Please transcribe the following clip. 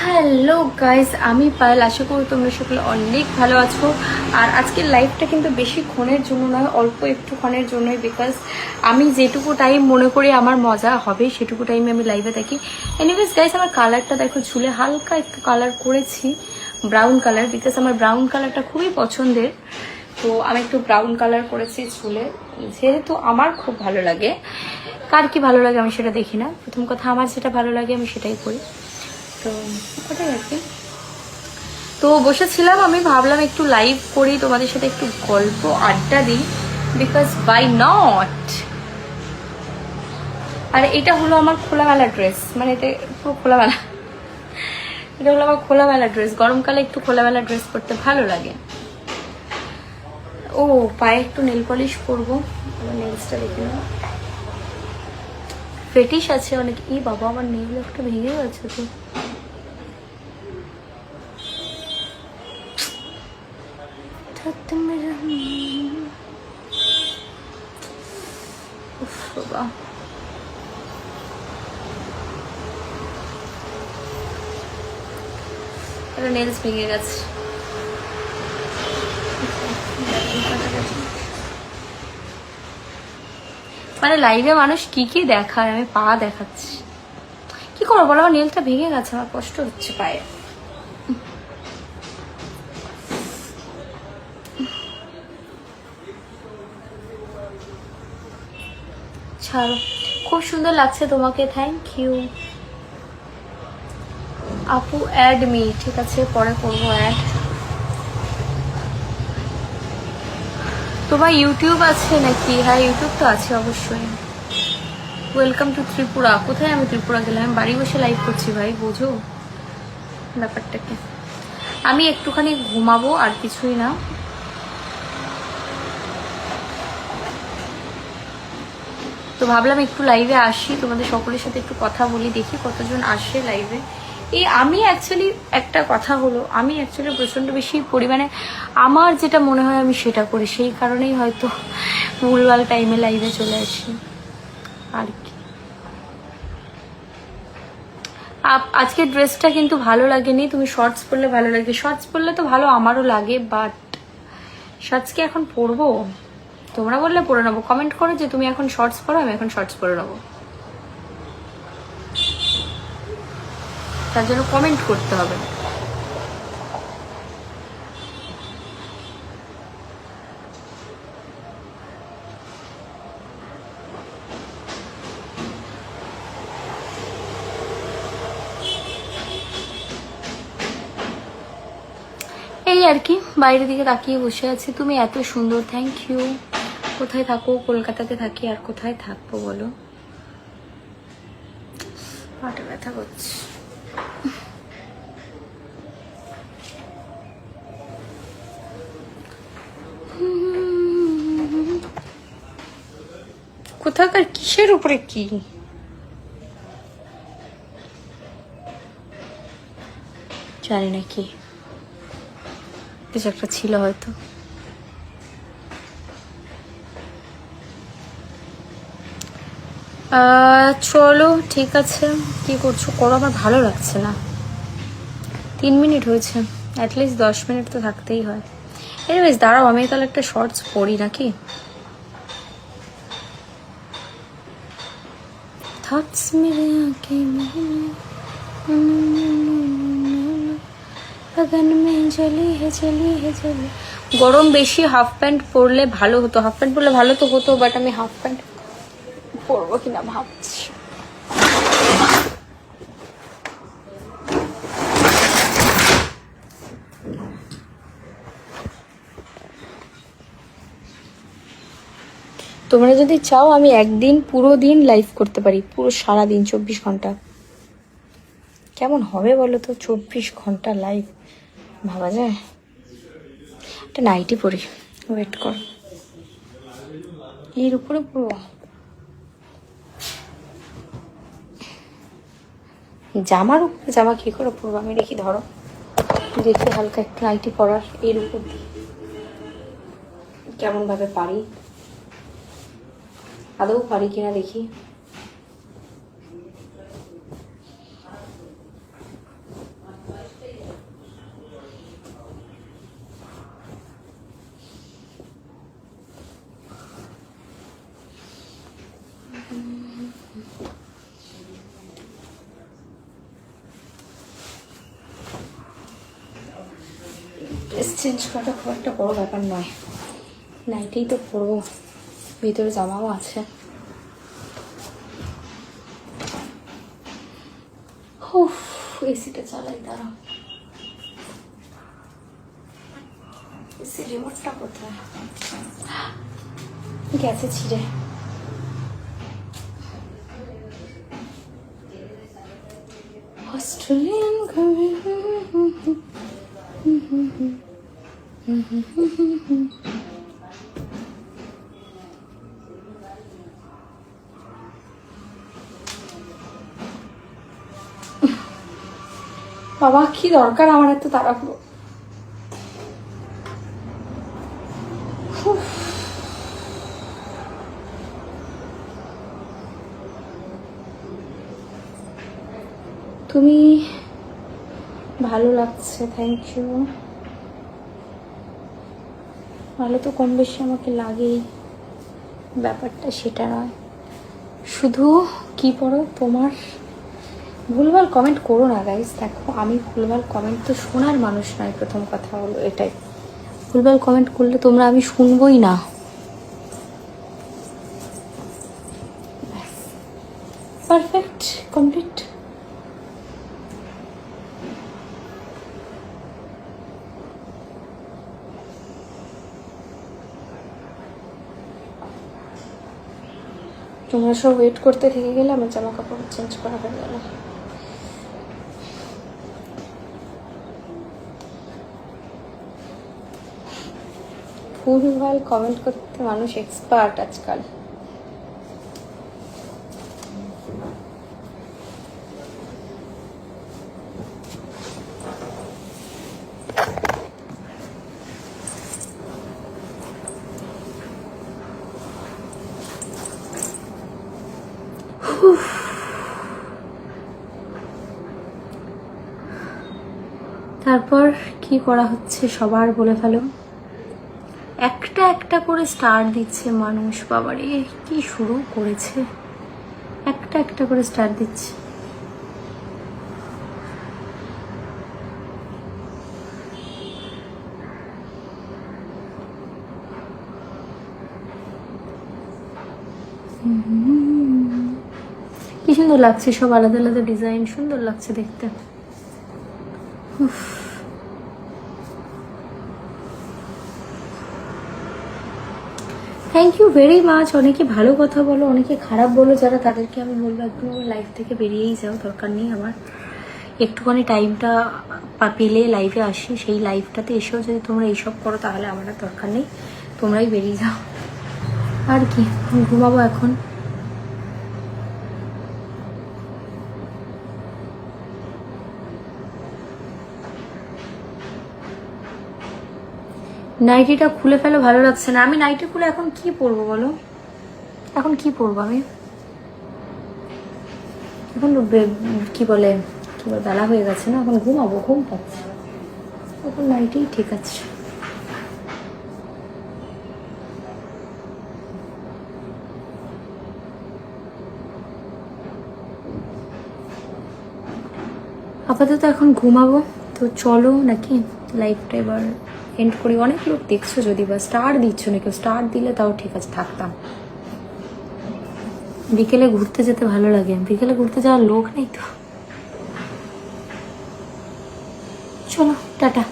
Hello guys, আমি পায়েল। আশা করি তোমরা সকলে অনেক ভালো আছো। আর আজকের লাইভটা কিন্তু বেশিক্ষণের জন্য নয়, অল্প একটুক্ষণের জন্যই, বিকজ আমি যেটুকু টাইম মনে করি আমার মজা হবে সেটুকু টাইমে আমি লাইভে থাকি। এনিওয়েজ গাইস, আমার কালারটা দেখো, চুলে হালকা একটু কালার করেছি, ব্রাউন কালার, বিকজ আমার ব্রাউন কালারটা খুবই পছন্দের। তো আমি একটু ব্রাউন কালার করেছি চুলে, যেহেতু আমার খুব ভালো লাগে। কার কি ভালো লাগে আমি সেটা দেখি না, প্রথম কথা আমার যেটা ভালো লাগে আমি সেটাই করি। তো ওটাই আর কি। তো বসেছিলাম, আমি ভাবলাম একটু লাইভ করি, তোমাদের সাথে একটু গল্প আড্ডা দিই, বিকজ বাই নট। আর এটা হলো আমার খোলামেলা ড্রেস, মানে এটা পুরো খোলামেলা, এটা হলো আমার খোলামেলা ড্রেস। গরমকালে একটু খোলামেলা ড্রেস পরতে ভালো লাগে। ও পায়ে একটু নেল পলিশ করবো, নেলসটা দেখে নেব। ফেটিস আছে অনেক। ই বাবা, আমার নেল একটা ভেঙে গেছে তো। বাবা, নেলস ভেঙে গেছে। মানে লাইভে মানুষ কি কি দেখায়, আমি পা দেখাচ্ছি, কি করবো বলো? আমার নেলটা ভেঙে গেছে, আমার কষ্ট হচ্ছে পায়ে। ছাড়ো, খুব সুন্দর লাগছে তোমাকে, থ্যাংক ইউ আপু। অ্যাড মি, ঠিক আছে পরে করবো অ্যাড। তোমার ইউটিউব আছে নাকি? হ্যাঁ, ইউটিউব তো আছে অবশ্যই। Welcome to Tripura. কোথায় আমি ত্রিপুরা গেলাম? আমি বাড়ি বসে লাইভ করছি ভাই, বোঝো ব্যাপারটাকে। আমি একটুখানি ঘুমাবো, আর কিছুই না। তো ভাবলাম একটু লাইভে আসি, তোমাদের সকলের সাথে একটু কথা বলি, দেখি কতজন আসে লাইভে। আমি অ্যাকচুয়ালি একটা কথা হলো, আমি অ্যাকচুয়ালি প্রচণ্ড বেশি পরিমাণে আমার যেটা মনে হয় আমি সেটা করি, সেই কারণেই হয়তো ভুলভাল টাইমে লাইভে চলে আসি আর কি। আজকের ড্রেসটা কিন্তু ভালো লাগেনি, তুমি শর্টস পরলে ভালো লাগে। শর্টস পরলে তো ভালো আমারও লাগে, বাট শর্টস কি এখন পরবো? তোমরা বললে পরে নেবো, কমেন্ট করো যে তুমি এখন শর্টস পরো, আমি এখন শর্টস পরে নেবো। তার জন্য কমেন্ট করতে হবে। এই আর কি, বাইরের দিকে তাকিয়ে বসে আছি। তুমি এত সুন্দর, থ্যাংক ইউ। কোথায় থাকো? কলকাতাতে থাকি, আর কোথায় থাকবো বলো? পাটা ব্যথা করছে। কোথাকার কিসের উপরে কি জানি না, কি কিছু একটা ছিল হয়তো। চলো ঠিক আছে, কি করছো করো, আমার ভালো লাগছে না। 3 মিনিট হয়েছে, অ্যাটলিস্ট 10 মিনিট তো থাকতেই হয়। এনিওয়েজ দাঁড়াও, আমি তাহলে একটা শর্টস পরি নাকি। थॉट्स मेरे आंखें में लगन में जली है जली है जली। গরম বেশি, হাফ প্যান্ট পরলে ভালো হতো। হাফ প্যান্ট পরলে ভালো তো হতো, বাট আমি হাফ প্যান্ট পরবো কিনা ভাবছি। তোমরা যদি চাও আমি একদিন পুরো দিন লাইভ করতে পারি, পুরো সারা দিন 24 ঘন্টা। কেমন হবে বলো তো 24 ঘন্টা লাইভ? ভাবা যায়? একটা নাইটি পরি, ওয়েট কর, এর উপরে পুরো জামার উপরে জামা কি করে পরবো আমি দেখি, ধরো দেখি হালকা একটু নাইটি পরার এর উপর দিয়ে কেমন ভাবে পারি, আদৌ পারি কিনা দেখি। চেঞ্জ করাটা খুব একটা বড় ব্যাপার নয়, নাইটেই তো পরবো, ভিতরে জামাও আছে। এসিটা চালাই, দাঁড়াও। এসি রিমোটটা কোথায়? গেছে ছিঁড়ে। অস্ট্রেলিয়ান বাবা, কি দরকার আমার এত তাড়াহুড়ো? তুমি ভালো লাগছে, থ্যাংক ইউ। ভালো তো কম বেশি আমাকে লাগেই, ব্যাপারটা সেটা নয়। শুধু কি পড়ো তোমার, ভুলভাল কমেন্ট করো না গাইস। দেখো আমি ভুলভাল কমেন্ট তো শোনার মানুষ নয়, প্রথম কথা হলো এটাই। ভুলভাল কমেন্ট করলে তোমরা আমি শুনবই না। Perfect, complete. তোমরা সব ওয়েট করতে থেকে গেলে আমার জামা কাপড় চেঞ্জ করা হয়ে গেল। ভুলভাল কমেন্ট করতে মানুষ এক্সপার্ট আজকাল। তারপর কি করা হচ্ছে সবার বলে ফেলো। একটা একটা করে স্টার দিচ্ছে মানুষ, বাবারে কি শুরু করেছে, একটা একটা করে স্টার দিচ্ছে। কি সুন্দর লাগছে, সব আলাদা আলাদা ডিজাইন, সুন্দর লাগছে দেখতে। Thank you very much. অনেকে ভালো কথা বলো, অনেকে খারাপ বলো, যারা তাদেরকে আমি বলবো একদম আমার লাইফ থেকে বেরিয়েই যাও, দরকার নেই আমার। একটুখানি টাইমটা পেলে লাইভে আসি, সেই লাইফটাতে এসেও যদি তোমরা এইসব করো তাহলে আমার আর দরকার নেই, তোমরাই বেরিয়ে যাও। আর কি, ঘুমাবো এখন। নাইটিটা খুলে ফেলো, ভালো লাগছে না। আমি নাইটি খুলে এখন কি পরবো বলো, এখন কি পরবো আমি? এখন কি বলে বেলা হয়ে গেছে না, এখন ঘুমাবো, ঘুম পাচ্ছে, এখন নাইটি ঠিক আছে। আপাতত এখন ঘুমাবো, তো চলো নাকি লাইফটা এবার এন্ড করি। অনেক লোক দেখছো, যদি বা স্টার দিচ্ছ না কেউ, স্টার দিলে তাও ঠিক আছে, থাকতাম। বিকেলে ঘুরতে যেতে ভালো লাগে, বিকেলে ঘুরতে যাওয়ার লোক নেই তো। চলো টাটা।